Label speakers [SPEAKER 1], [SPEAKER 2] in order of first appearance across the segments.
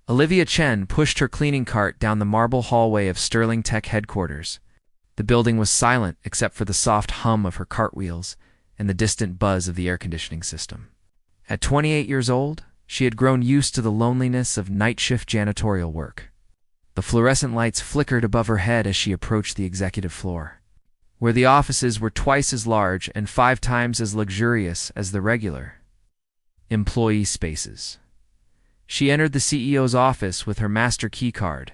[SPEAKER 1] Olivia Chen pushed her cleaning cart down the marble hallway of Sterling Tech headquarters. The building was silent except for the soft hum of her cartwheels and the distant buzz of the air conditioning system. At 28 years old, she had grown used to the loneliness of night shift janitorial work. The fluorescent lights flickered above her head as she approached the executive floor, where the offices were twice as large and 5 times as luxurious as the regular employee spaces. She entered the CEO's office with her master key card.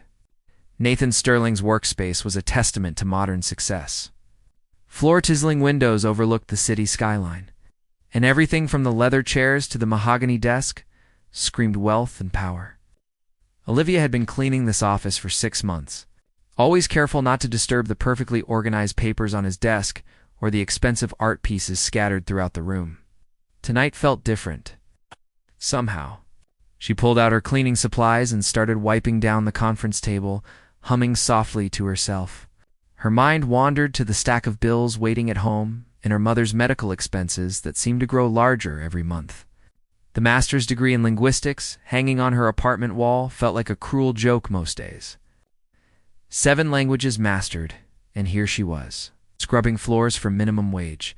[SPEAKER 1] Nathan Sterling's workspace was a testament to modern success. Floor-tizzling windows overlooked the city skyline, and everything from the leather chairs to the mahogany desk screamed wealth and power. Olivia had been cleaning this office for 6 months, always careful not to disturb the perfectly organized papers on his desk or the expensive art pieces scattered throughout the room. Tonight felt different. Somehow, she pulled out her cleaning supplies and started wiping down the conference table, humming softly to herself. Her mind wandered to the stack of bills waiting at home and her mother's medical expenses that seemed to grow larger every month. The master's degree in linguistics, hanging on her apartment wall, felt like a cruel joke most days. 7 languages mastered, and here she was, scrubbing floors for minimum wage.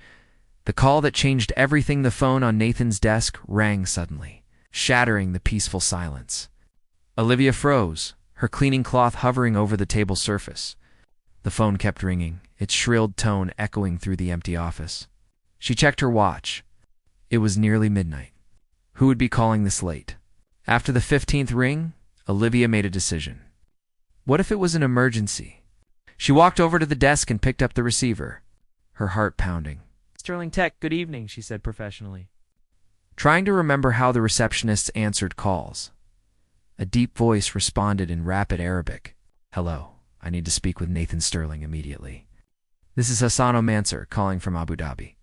[SPEAKER 1] The call that changed everything. The phone on Nathan's desk rang suddenly, shattering the peaceful silence. Olivia froze, her cleaning cloth hovering over the table surface. The phone kept ringing, its shrilled tone echoing through the empty office. She checked her watch. It was nearly midnight. Who would be calling this late? After the 15th ring, Olivia made a decision. What if it was an emergency? She walked over to the desk and picked up the receiver, her heart pounding.
[SPEAKER 2] Sterling Tech, good evening, she said professionally.
[SPEAKER 1] Trying to remember how the receptionists answered calls. A deep voice responded in rapid Arabic. Hello, I need to speak with Nathan Sterling immediately. This is Hassan Al-Mansour calling from Abu Dhabi.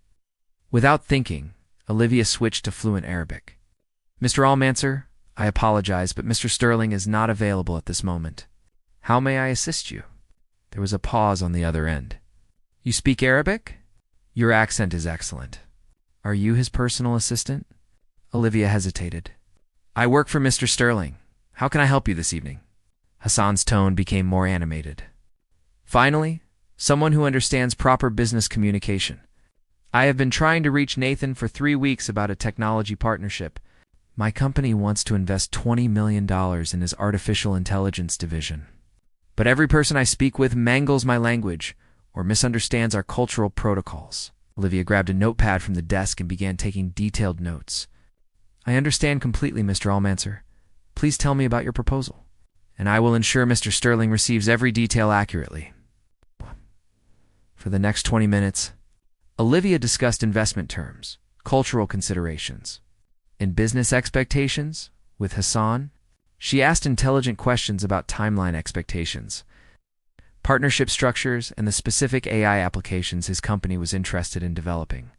[SPEAKER 1] Without thinking, Olivia switched to fluent Arabic. Mr. Al-Mansour, I apologize, but Mr. Sterling is not available at this moment. How may I assist you? There was a pause on the other end. You speak Arabic? Your accent is excellent. Are you his personal assistant? Olivia hesitated. I work for Mr. Sterling. How can I help you this evening? Hassan's tone became more animated. Finally, someone who understands proper business communication. I have been trying to reach Nathan for 3 weeks about a technology partnership. My company wants to invest $20 million in his artificial intelligence division. But every person I speak with mangles my language or misunderstands our cultural protocols. Olivia grabbed a notepad from the desk and began taking detailed notes. I understand completely, Mr. Al-Mansour. Please tell me about your proposal, and I will ensure Mr. Sterling receives every detail accurately. For the next 20 minutes, Olivia discussed investment terms, cultural considerations, and business expectations with Hassan. She asked intelligent questions about timeline expectations, partnership structures, and the specific AI applications his company was interested in developing.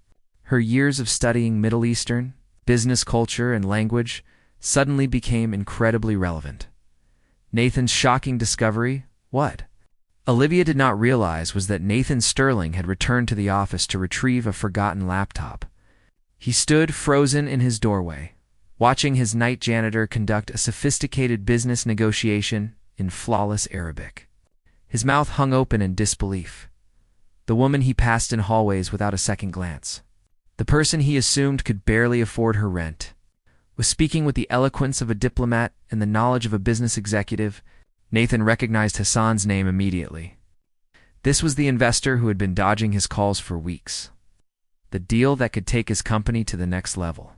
[SPEAKER 1] Her years of studying Middle Eastern, business culture, and language suddenly became incredibly relevant. Nathan's shocking discovery, what Olivia did not realize, was that Nathan Sterling had returned to the office to retrieve a forgotten laptop. He stood frozen in his doorway, watching his night janitor conduct a sophisticated business negotiation in flawless Arabic. His mouth hung open in disbelief. The woman he passed in hallways without a second glance, the person he assumed could barely afford her rent, was speaking with the eloquence of a diplomat and the knowledge of a business executive. Nathan recognized Hassan's name immediately. This was the investor who had been dodging his calls for weeks. The deal that could take his company to the next level.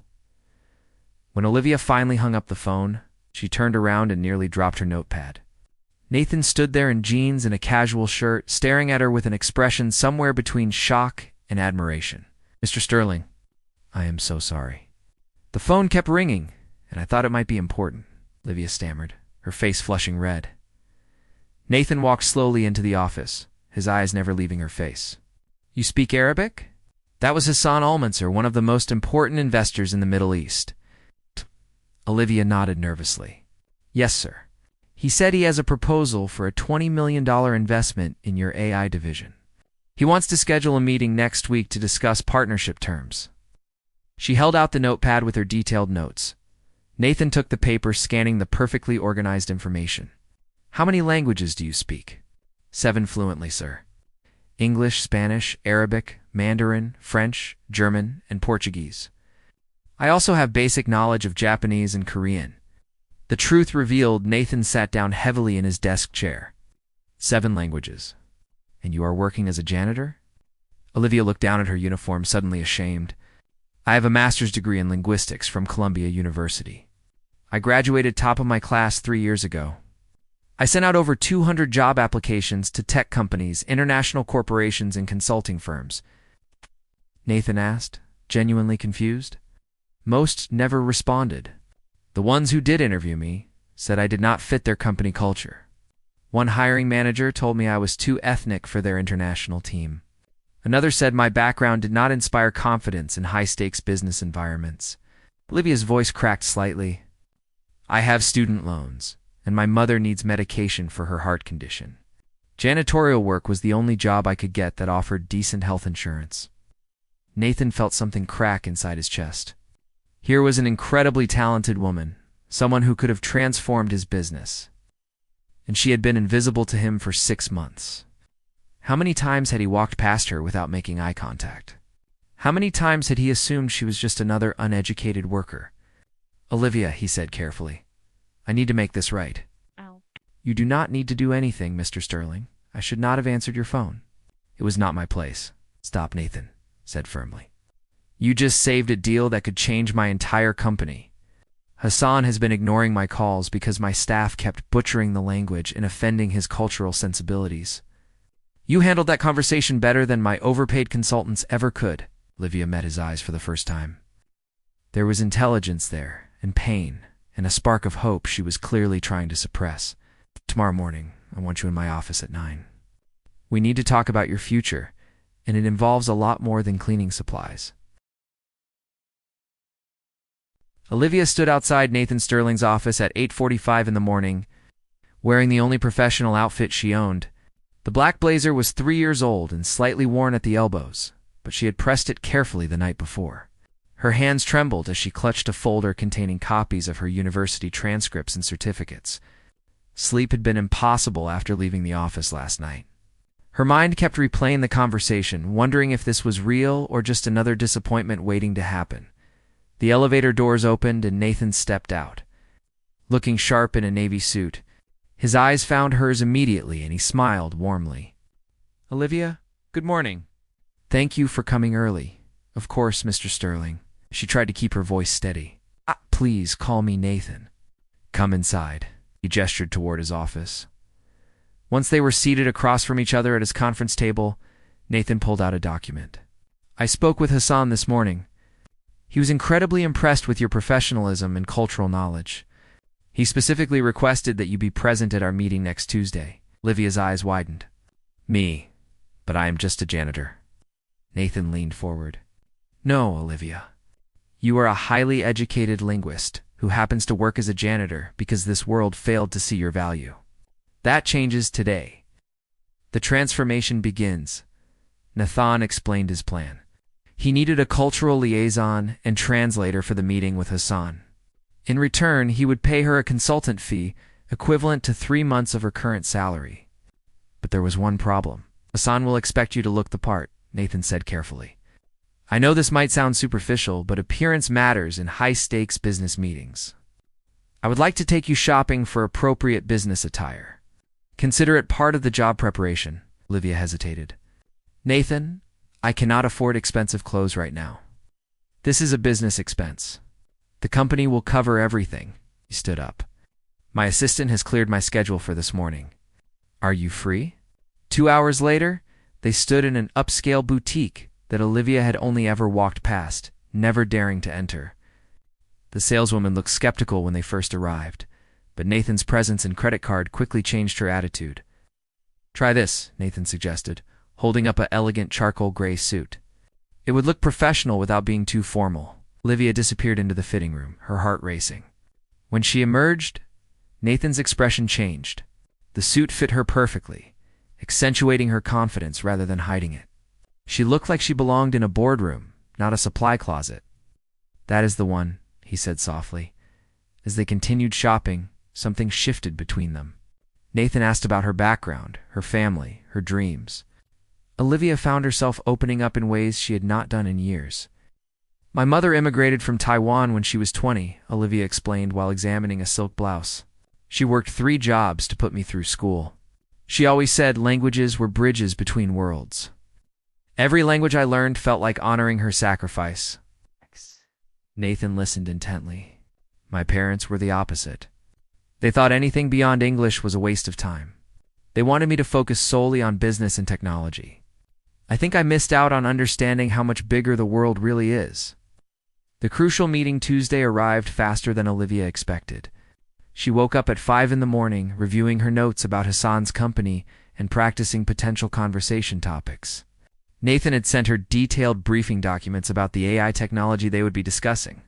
[SPEAKER 1] When Olivia finally hung up the phone, she turned around and nearly dropped her notepad. Nathan stood there in jeans and a casual shirt, staring at her with an expression somewhere between shock and admiration. Mr. Sterling, I am so sorry. The phone kept ringing, and I thought it might be important, Olivia stammered, her face flushing red. Nathan walked slowly into the office, his eyes never leaving her face. You speak Arabic? That was Hassan Al-Mansour, one of the most important investors in the Middle East. Olivia nodded nervously. Yes, sir. He said he has a proposal for a $20 million investment in your AI division. He wants to schedule a meeting next week to discuss partnership terms. She held out the notepad with her detailed notes. Nathan took the paper, scanning the perfectly organized information. How many languages do you speak? 7 fluently, sir. English, Spanish, Arabic, Mandarin, French, German, and Portuguese. I also have basic knowledge of Japanese and Korean. The truth revealed, Nathan sat down heavily in his desk chair. 7 languages. And you are working as a janitor? Olivia looked down at her uniform, suddenly ashamed. I have a master's degree in linguistics from Columbia University. I graduated top of my class 3 years ago. I sent out over 200 job applications to tech companies, international corporations, and consulting firms. Nathan asked, genuinely confused. Most never responded. The ones who did interview me said I did not fit their company culture. One hiring manager told me I was too ethnic for their international team. Another said my background did not inspire confidence in high-stakes business environments. Olivia's voice cracked slightly. I have student loans, and my mother needs medication for her heart condition. Janitorial work was the only job I could get that offered decent health insurance. Nathan felt something crack inside his chest. Here was an incredibly talented woman, someone who could have transformed his business. And she had been invisible to him for 6 months. How many times had he walked past her without making eye contact? How many times had he assumed she was just another uneducated worker? Olivia, he said carefully, I need to make this right.
[SPEAKER 3] Ow.
[SPEAKER 1] You do not need to do anything, Mr. Sterling. I should not have answered your phone. It was not my place. Stop, Nathan said firmly. You just saved a deal that could change my entire company. Hassan has been ignoring my calls because my staff kept butchering the language and offending his cultural sensibilities. You handled that conversation better than my overpaid consultants ever could. Olivia met his eyes for the first time. There was intelligence there, and pain, and a spark of hope she was clearly trying to suppress. Tomorrow morning, I want you in my office at 9. We need to talk about your future, and it involves a lot more than cleaning supplies. Olivia stood outside Nathan Sterling's office at 8:45 in the morning, wearing the only professional outfit she owned. The black blazer was 3 years old and slightly worn at the elbows, but she had pressed it carefully the night before. Her hands trembled as she clutched a folder containing copies of her university transcripts and certificates. Sleep had been impossible after leaving the office last night. Her mind kept replaying the conversation, wondering if this was real or just another disappointment waiting to happen. The elevator doors opened and Nathan stepped out. Looking sharp in a navy suit, his eyes found hers immediately and he smiled warmly.
[SPEAKER 2] Olivia, good morning.
[SPEAKER 1] Thank you for coming early. Of course, Mr. Sterling. She tried to keep her voice steady. Please call me Nathan. Come inside. He gestured toward his office. Once they were seated across from each other at his conference table, Nathan pulled out a document. I spoke with Hassan this morning. He was incredibly impressed with your professionalism and cultural knowledge. He specifically requested that you be present at our meeting next Tuesday. Olivia's eyes widened. Me, but I am just a janitor. Nathan leaned forward. No, Olivia. You are a highly educated linguist who happens to work as a janitor because this world failed to see your value. That changes today. The transformation begins. Nathan explained his plan. He needed a cultural liaison and translator for the meeting with Hassan. In return, he would pay her a consultant fee equivalent to 3 months of her current salary. But there was one problem. Hassan will expect you to look the part, Nathan said carefully. I know this might sound superficial, but appearance matters in high-stakes business meetings. I would like to take you shopping for appropriate business attire. Consider it part of the job preparation. Olivia hesitated. Nathan, I cannot afford expensive clothes right now. This is a business expense. The company will cover everything. He stood up. My assistant has cleared my schedule for this morning. Are you free? 2 hours later, they stood in an upscale boutique that Olivia had only ever walked past, never daring to enter. The saleswoman looked skeptical when they first arrived, but Nathan's presence and credit card quickly changed her attitude. Try this, Nathan suggested, holding up an elegant charcoal gray suit. It would look professional without being too formal. Olivia disappeared into the fitting room, her heart racing. When she emerged, Nathan's expression changed. The suit fit her perfectly, accentuating her confidence rather than hiding it. She looked like she belonged in a boardroom, not a supply closet. That is the one, he said softly. As they continued shopping, something shifted between them. Nathan asked about her background, her family, her dreams. Olivia found herself opening up in ways she had not done in years. "My mother immigrated from Taiwan when she was 20, Olivia explained while examining a silk blouse. "She worked 3 jobs to put me through school. She always said languages were bridges between worlds. Every language I learned felt like honoring her sacrifice." Nathan listened intently. "My parents were the opposite. They thought anything beyond English was a waste of time. They wanted me to focus solely on business and technology. I think I missed out on understanding how much bigger the world really is." The crucial meeting Tuesday arrived faster than Olivia expected. She woke up at 5 in the morning, reviewing her notes about Hassan's company and practicing potential conversation topics. Nathan had sent her detailed briefing documents about the AI technology they would be discussing,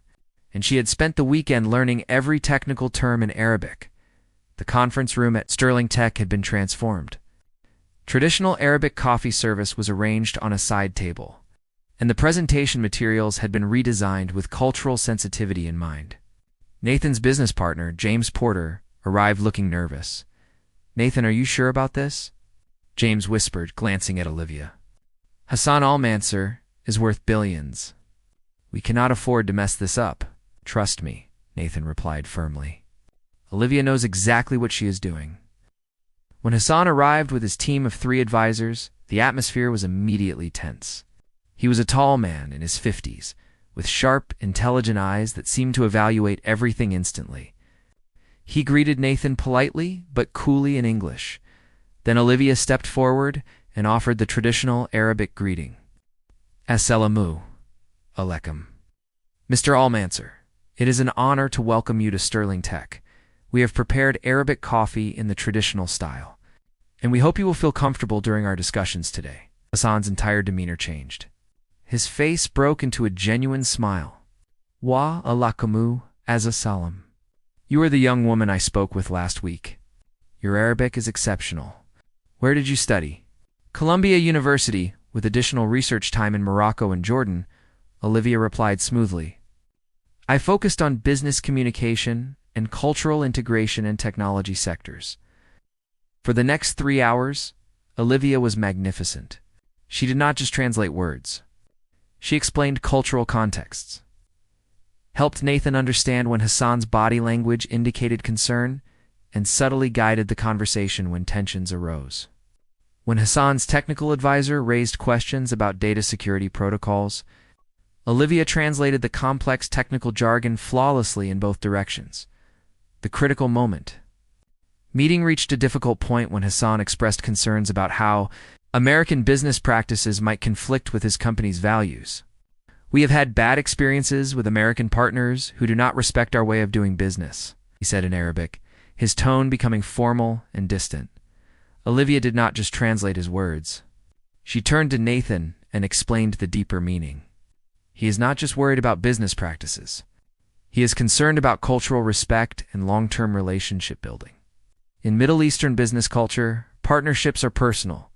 [SPEAKER 1] and she had spent the weekend learning every technical term in Arabic. The conference room at Sterling Tech had been transformed. Traditional Arabic coffee service was arranged on a side table, and the presentation materials had been redesigned with cultural sensitivity in mind. Nathan's business partner, James Porter, arrived looking nervous. "Nathan, are you sure about this?" James whispered, glancing at Olivia. "Hassan Al-Mansour is worth billions. We cannot afford to mess this up. Trust me," Nathan replied firmly. "Olivia knows exactly what she is doing." When Hassan arrived with his team of 3 advisors, the atmosphere was immediately tense. He was a tall man in his 50s, with sharp, intelligent eyes that seemed to evaluate everything instantly. He greeted Nathan politely but coolly in English. Then Olivia stepped forward and offered the traditional Arabic greeting. "Assalamu alaikum. Mr. Al-Mansour, it is an honor to welcome you to Sterling Tech. We have prepared Arabic coffee in the traditional style, and we hope you will feel comfortable during our discussions today." Hassan's entire demeanor changed. His face broke into a genuine smile. "Wa alakumu as a salam. You are the young woman I spoke with last week. Your Arabic is exceptional. Where did you study?" "Columbia University, with additional research time in Morocco and Jordan," Olivia replied smoothly. "I focused on business communication and cultural integration in technology sectors." For the next 3 hours, Olivia was magnificent. She did not just translate words. She explained cultural contexts, helped Nathan understand when Hassan's body language indicated concern, and subtly guided the conversation when tensions arose. When Hassan's technical advisor raised questions about data security protocols, Olivia translated the complex technical jargon flawlessly in both directions. The critical moment. Meeting reached a difficult point when Hassan expressed concerns about how American business practices might conflict with his company's values. "We have had bad experiences with American partners who do not respect our way of doing business," he said in Arabic, his tone becoming formal and distant. Olivia did not just translate his words. She turned to Nathan and explained the deeper meaning. He is not just worried about business practices. He is concerned about cultural respect and long-term relationship building. In Middle Eastern business culture, partnerships are personal.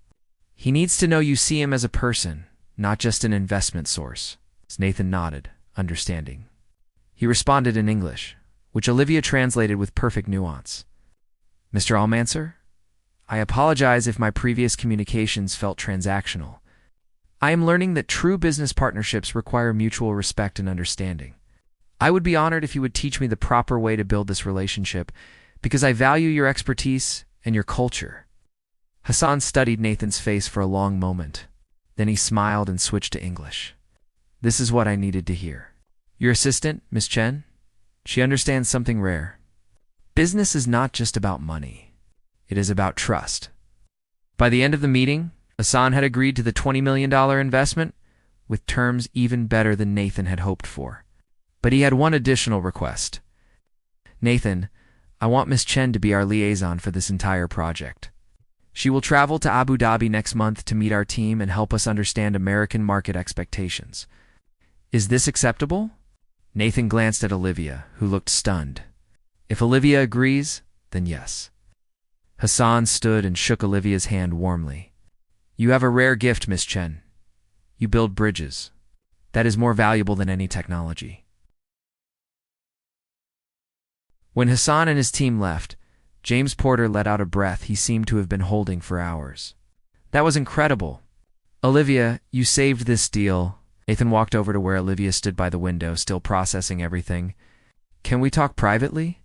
[SPEAKER 1] He needs to know you see him as a person, not just an investment source. Nathan nodded, understanding. He responded in English, which Olivia translated with perfect nuance. "Mr. Al-Mansour, I apologize if my previous communications felt transactional. I am learning that true business partnerships require mutual respect and understanding. I would be honored if you would teach me the proper way to build this relationship, because I value your expertise and your culture." Hassan studied Nathan's face for a long moment. Then he smiled and switched to English. "This is what I needed to hear. Your assistant, Miss Chen, she understands something rare. Business is not just about money. It is about trust." By the end of the meeting, Hassan had agreed to the $20 million investment, with terms even better than Nathan had hoped for. But he had one additional request. "Nathan, I want Miss Chen to be our liaison for this entire project. She will travel to Abu Dhabi next month to meet our team and help us understand American market expectations. Is this acceptable?" Nathan glanced at Olivia, who looked stunned. If Olivia agrees, then yes. Hassan stood and shook Olivia's hand warmly. "You have a rare gift, Miss Chen. You build bridges. That is more valuable than any technology." When Hassan and his team left, James Porter let out a breath he seemed to have been holding for hours. That was incredible. Olivia, you saved this deal. Nathan walked over to where Olivia stood by the window, still processing everything. Can we talk privately?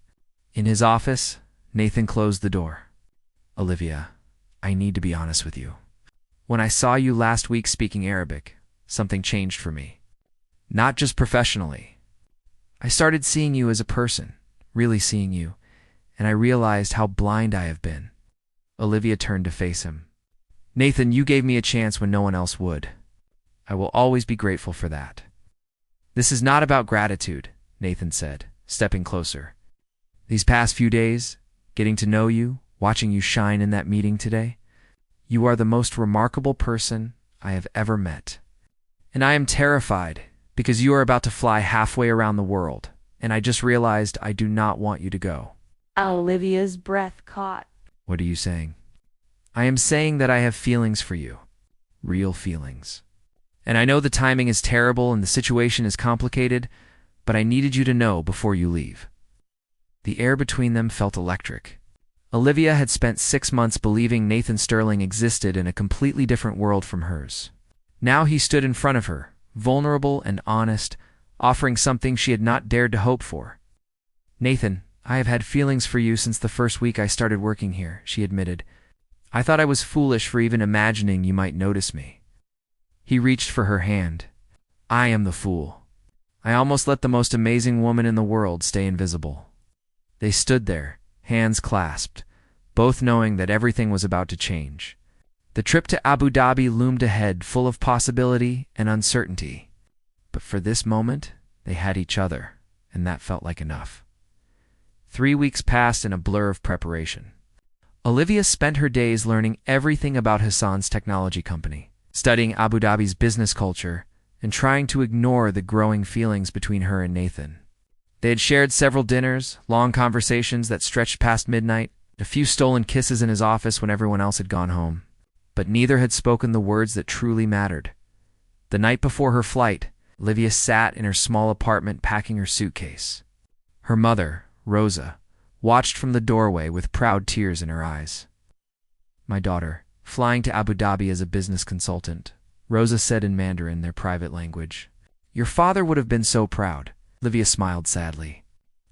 [SPEAKER 1] In his office, Nathan closed the door. Olivia, I need to be honest with you. When I saw you last week speaking Arabic, something changed for me. Not just professionally. I started seeing you as a person, really seeing you, and I realized how blind I have been. Olivia turned to face him. Nathan, you gave me a chance when no one else would. I will always be grateful for that. This is not about gratitude, Nathan said, stepping closer. These past few days, getting to know you, watching you shine in that meeting today, you are the most remarkable person I have ever met. And I am terrified because you are about to fly halfway around the world, and I just realized I do not want you to go.
[SPEAKER 3] Olivia's breath caught.
[SPEAKER 1] What are you saying? I am saying that I have feelings for you. Real feelings. And I know the timing is terrible and the situation is complicated, but I needed you to know before you leave. The air between them felt electric. Olivia had spent 6 months believing Nathan Sterling existed in a completely different world from hers. Now he stood in front of her, vulnerable and honest, offering something she had not dared to hope for. Nathan, I have had feelings for you since the first week I started working here, she admitted. I thought I was foolish for even imagining you might notice me. He reached for her hand. I am the fool. I almost let the most amazing woman in the world stay invisible. They stood there, hands clasped, both knowing that everything was about to change. The trip to Abu Dhabi loomed ahead, full of possibility and uncertainty. But for this moment, they had each other, and that felt like enough. 3 weeks passed in a blur of preparation. Olivia spent her days learning everything about Hassan's technology company, studying Abu Dhabi's business culture, and trying to ignore the growing feelings between her and Nathan. They had shared several dinners, long conversations that stretched past midnight, a few stolen kisses in his office when everyone else had gone home. But neither had spoken the words that truly mattered. The night before her flight, Olivia sat in her small apartment packing her suitcase. Her mother, Rosa, watched from the doorway with proud tears in her eyes. My daughter, flying to Abu Dhabi as a business consultant, Rosa said in Mandarin, their private language. Your father would have been so proud. Olivia smiled sadly.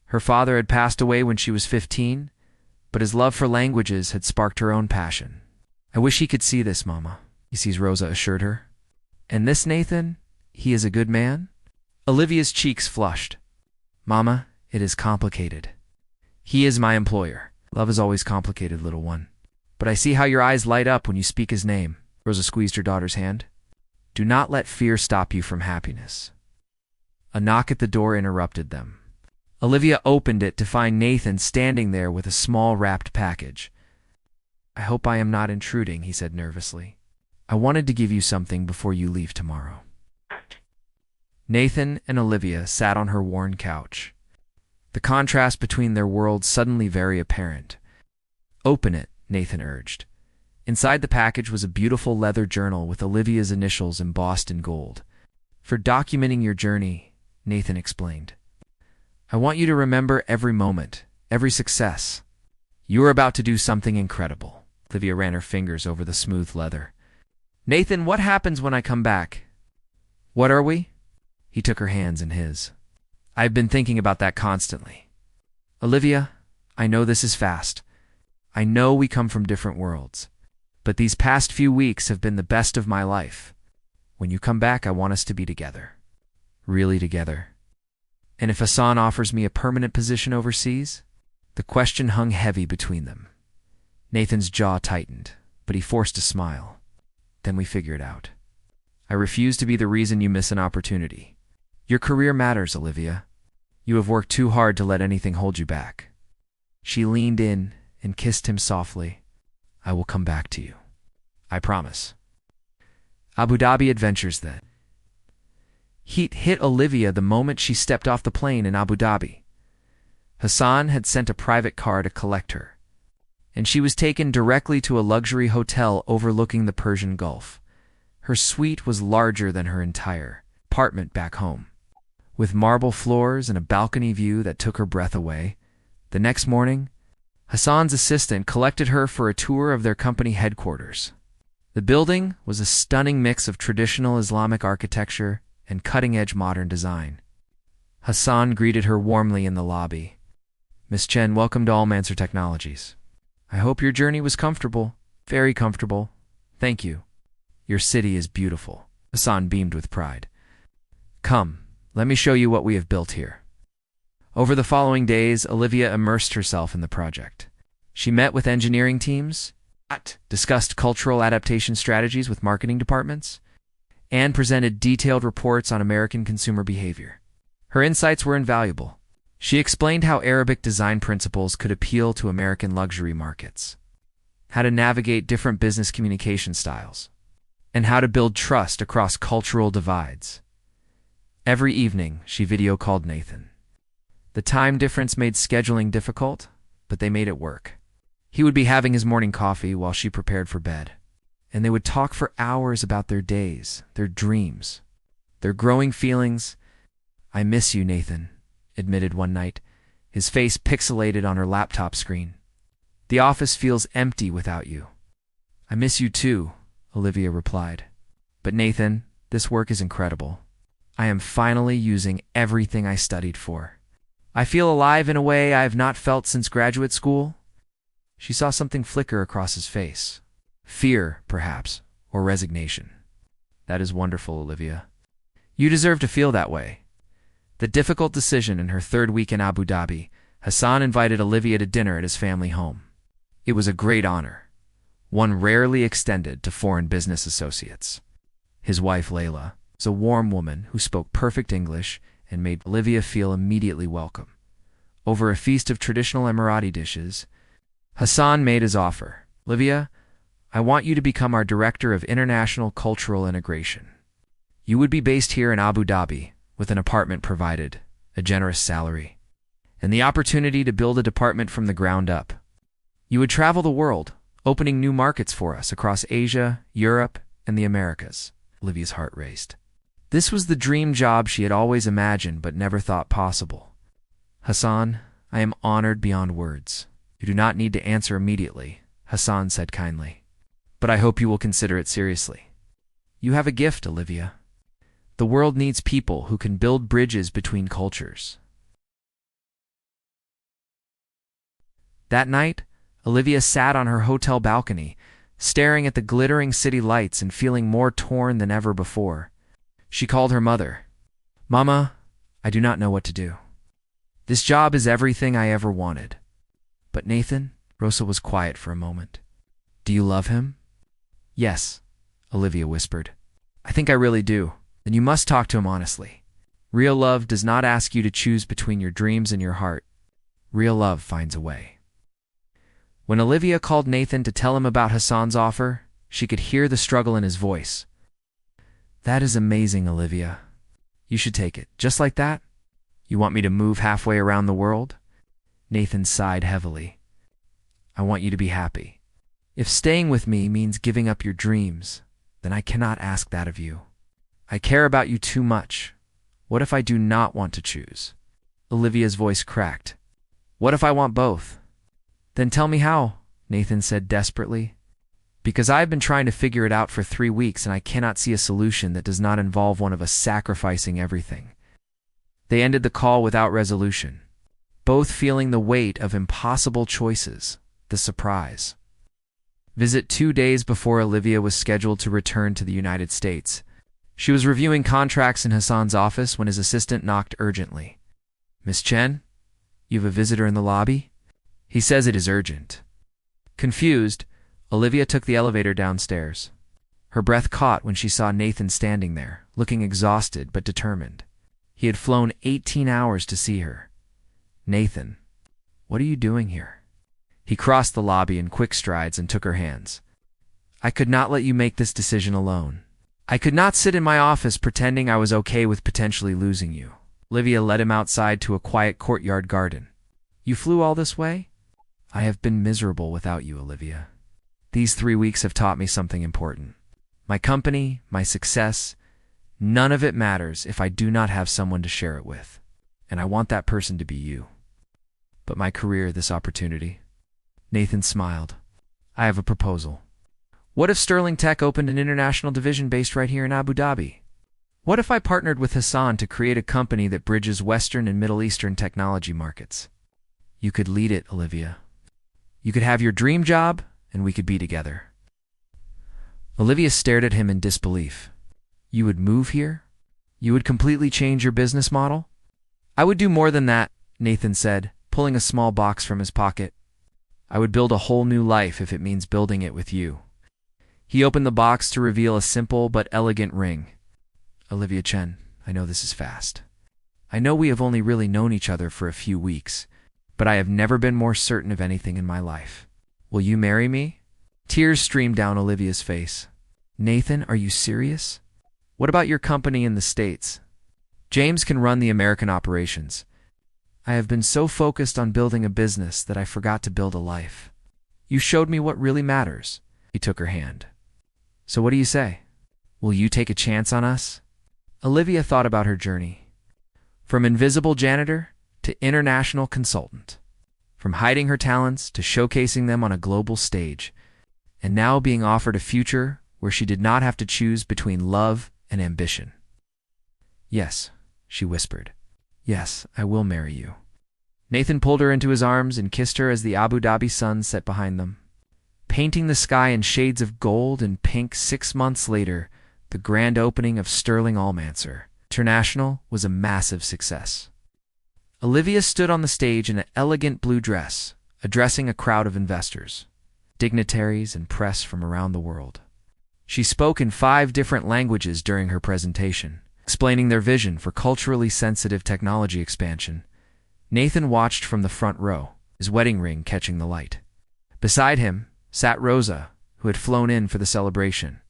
[SPEAKER 1] Her father had passed away when she was 15, but his love for languages had sparked her own passion. I wish he could see this, Mama, Rosa assured her. And this Nathan, he is a good man? Olivia's cheeks flushed. Mama, it is complicated. He is my employer. Love is always complicated, little one. But I see how your eyes light up when you speak his name. Rosa squeezed her daughter's hand. Do not let fear stop you from happiness. A knock at the door interrupted them. Olivia opened it to find Nathan standing there with a small wrapped package. I hope I am not intruding, he said nervously. I wanted to give you something before you leave tomorrow. Nathan and Olivia sat on her worn couch. The contrast between their worlds suddenly very apparent. Open it, Nathan urged. Inside the package was a beautiful leather journal with Olivia's initials embossed in gold. For documenting your journey, Nathan explained. I want you to remember every moment, every success. You are about to do something incredible. Olivia ran her fingers over the smooth leather. Nathan, what happens when I come back? What are we? He took her hands in his. I've been thinking about that constantly. Olivia, I know this is fast. I know we come from different worlds. But these past few weeks have been the best of my life. When you come back, I want us to be together. Really together. And if Hassan offers me a permanent position overseas? The question hung heavy between them. Nathan's jaw tightened, but he forced a smile. Then we figure it out. I refuse to be the reason you miss an opportunity. Your career matters, Olivia. You have worked too hard to let anything hold you back. She leaned in and kissed him softly. I will come back to you. I promise. Abu Dhabi adventures then. Heat hit Olivia the moment she stepped off the plane in Abu Dhabi. Hassan had sent a private car to collect her, and she was taken directly to a luxury hotel overlooking the Persian Gulf. Her suite was larger than her entire apartment back home. With marble floors and a balcony view that took her breath away, The next morning, Hassan's assistant collected her for a tour of their company headquarters. The building was a stunning mix of traditional Islamic architecture and cutting-edge modern design. Hassan greeted her warmly in the lobby. "Miss Chen, welcome to Al-Mansour Technologies. I hope your journey was comfortable, very comfortable. Thank you. Your city is beautiful." Hassan beamed with pride. "Come, let me show you what we have built here." Over the following days, Olivia immersed herself in the project. She met with engineering teams, discussed cultural adaptation strategies with marketing departments, and presented detailed reports on American consumer behavior. Her insights were invaluable. She explained how Arabic design principles could appeal to American luxury markets, how to navigate different business communication styles, and how to build trust across cultural divides. Every evening, she video called Nathan. The time difference made scheduling difficult, but they made it work. He would be having his morning coffee while she prepared for bed, and they would talk for hours about their days, their dreams, their growing feelings. "I miss you, Nathan," admitted one night, his face pixelated on her laptop screen. "The office feels empty without you." "I miss you too," Olivia replied. "But Nathan, this work is incredible. I am finally using everything I studied for. I feel alive in a way I have not felt since graduate school." She saw something flicker across his face. Fear, perhaps, or resignation. "That is wonderful, Olivia. You deserve to feel that way." The difficult decision in her third week in Abu Dhabi, Hassan invited Olivia to dinner at his family home. It was a great honor, one rarely extended to foreign business associates. His wife, Layla, was a warm woman who spoke perfect English and made Olivia feel immediately welcome. Over a feast of traditional Emirati dishes, Hassan made his offer. "Olivia, I want you to become our Director of International Cultural Integration. You would be based here in Abu Dhabi, with an apartment provided, a generous salary, and the opportunity to build a department from the ground up. You would travel the world, opening new markets for us across Asia, Europe, and the Americas." Olivia's heart raced. This was the dream job she had always imagined but never thought possible. "Hassan, I am honored beyond words. You do not need to answer immediately," Hassan said kindly. "But I hope you will consider it seriously. You have a gift, Olivia. The world needs people who can build bridges between cultures." That night, Olivia sat on her hotel balcony, staring at the glittering city lights and feeling more torn than ever before. She called her mother. "Mama, I do not know what to do. This job is everything I ever wanted." "But Nathan," Rosa was quiet for a moment. "Do you love him?" "Yes," Olivia whispered. "I think I really do. Then you must talk to him honestly. Real love does not ask you to choose between your dreams and your heart. Real love finds a way." When Olivia called Nathan to tell him about Hassan's offer, she could hear the struggle in his voice. "That is amazing, Olivia. You should take it. Just like that? You want me to move halfway around the world?" Nathan sighed heavily. "I want you to be happy. If staying with me means giving up your dreams, then I cannot ask that of you. I care about you too much. What if I do not want to choose?" Olivia's voice cracked. "What if I want both?" "Then tell me how," Nathan said desperately. "Because I've been trying to figure it out for 3 weeks and I cannot see a solution that does not involve one of us sacrificing everything." They ended the call without resolution, both feeling the weight of impossible choices, the surprise. Visit 2 days before Olivia was scheduled to return to the United States. She was reviewing contracts in Hassan's office when his assistant knocked urgently. "Miss Chen, you have a visitor in the lobby? He says it is urgent." Confused, Olivia took the elevator downstairs. Her breath caught when she saw Nathan standing there, looking exhausted but determined. He had flown 18 hours to see her. "Nathan, what are you doing here?" He crossed the lobby in quick strides and took her hands. "I could not let you make this decision alone. I could not sit in my office pretending I was okay with potentially losing you." Olivia led him outside to a quiet courtyard garden. "You flew all this way?" "I have been miserable without you, Olivia. These 3 weeks have taught me something important. My company, my success, none of it matters if I do not have someone to share it with. And I want that person to be you." but my career this opportunity. Nathan smiled. I have a proposal. What if Sterling Tech opened an international division based right here in Abu Dhabi? What if I partnered with Hassan to create a company that bridges Western and Middle Eastern technology markets? You could lead it, Olivia. You could have your dream job, and we could be together. Olivia stared at him in disbelief. You would move here? You would completely change your business model? I would do more than that, Nathan said, pulling a small box from his pocket. I would build a whole new life if it means building it with you. He opened the box to reveal a simple but elegant ring. Olivia Chen, I know this is fast. I know we have only really known each other for a few weeks, but I have never been more certain of anything in my life. Will you marry me? Tears streamed down Olivia's face. Nathan, are you serious? What about your company in the States? James can run the American operations. I have been so focused on building a business that I forgot to build a life. You showed me what really matters. He took her hand. So what do you say? Will you take a chance on us? Olivia thought about her journey. From invisible janitor to international consultant. From hiding her talents to showcasing them on a global stage. And now being offered a future where she did not have to choose between love and ambition. Yes, she whispered. Yes, I will marry you. Nathan pulled her into his arms and kissed her as the Abu Dhabi sun set behind them. Painting the sky in shades of gold and pink 6 months later, the grand opening of Sterling Al-Mansour International was a massive success. Olivia stood on the stage in an elegant blue dress, addressing a crowd of investors, dignitaries, and press from around the world. She spoke in 5 different languages during her presentation, explaining their vision for culturally sensitive technology expansion. Nathan watched from the front row, his wedding ring catching the light. Beside him sat Rosa, who had flown in for the celebration.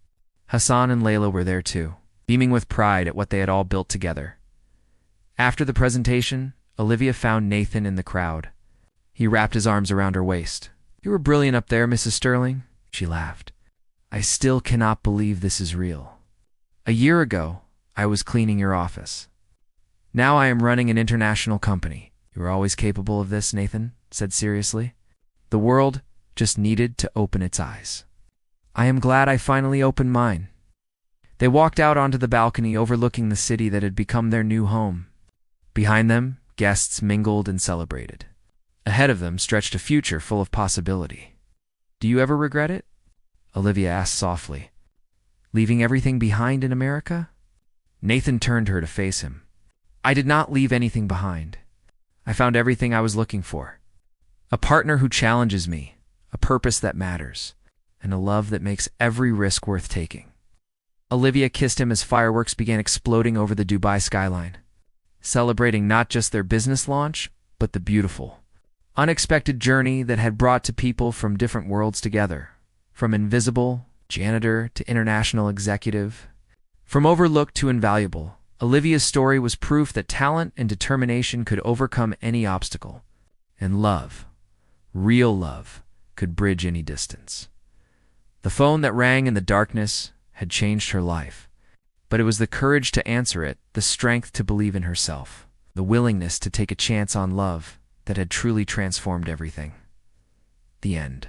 [SPEAKER 1] Hassan and Layla were there too, beaming with pride at what they had all built together. After the presentation, Olivia found Nathan in the crowd. He wrapped his arms around her waist. You were brilliant up there, Mrs. Sterling, she laughed. I still cannot believe this is real. A year ago, I was cleaning your office. Now I am running an international company. You were always capable of this, Nathan said seriously. The world just needed to open its eyes. I am glad I finally opened mine. They walked out onto the balcony overlooking the city that had become their new home. Behind them, guests mingled and celebrated. Ahead of them stretched a future full of possibility. Do you ever regret it? Olivia asked softly. Leaving everything behind in America? Nathan turned her to face him. I did not leave anything behind. I found everything I was looking for. A partner who challenges me, a purpose that matters, and a love that makes every risk worth taking. Olivia kissed him as fireworks began exploding over the Dubai skyline, celebrating not just their business launch, but the beautiful, unexpected journey that had brought two people from different worlds together. From invisible janitor to international executive, from overlooked to invaluable, Olivia's story was proof that talent and determination could overcome any obstacle, and love, real love, could bridge any distance. The phone that rang in the darkness had changed her life, but it was the courage to answer it, the strength to believe in herself, the willingness to take a chance on love that had truly transformed everything. The end.